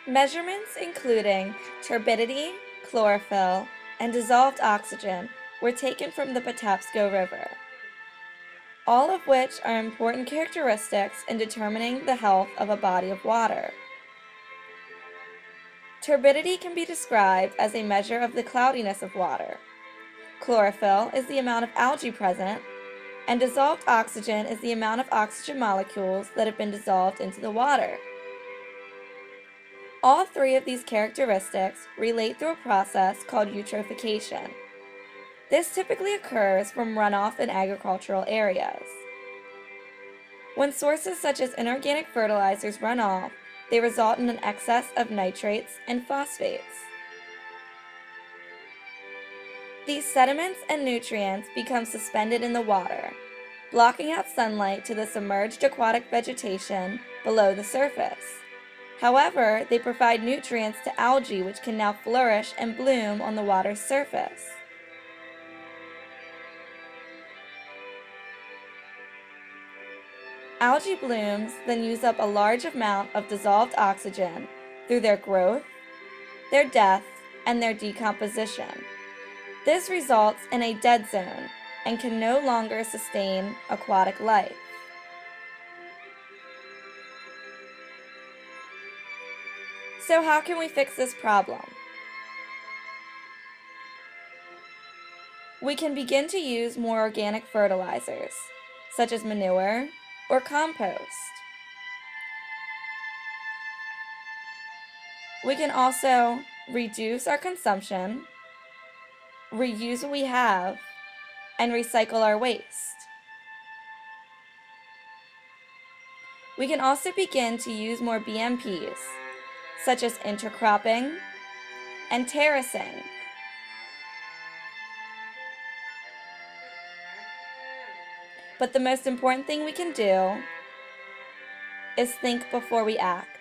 Measurements including turbidity, chlorophyll, and dissolved oxygen were taken from the Patapsco River, all of which are important characteristics in determining the health of a body of water. Turbidity can be described as a measure of the cloudiness of water. Chlorophyll is the amount of algae present, and dissolved oxygen is the amount of oxygen molecules that have been dissolved into the water. All three of these characteristics relate through a process called eutrophication. This typically occurs from runoff in agricultural areas. When sources such as inorganic fertilizers run off, they result in an excess of nitrates and phosphates. These sediments and nutrients become suspended in the water, blocking out sunlight to the submerged aquatic vegetation below the surface. However, they provide nutrients to algae, which can now flourish and bloom on the water's surface. Algae blooms then use up a large amount of dissolved oxygen through their growth, their death, and their decomposition. This results in a dead zone and can no longer sustain aquatic life. So how can we fix this problem? We can begin to use more organic fertilizers, such as manure or compost. We can also reduce our consumption, reuse what we have, and recycle our waste. We can also begin to use more BMPs, such as intercropping and terracing. But the most important thing we can do is think before we act.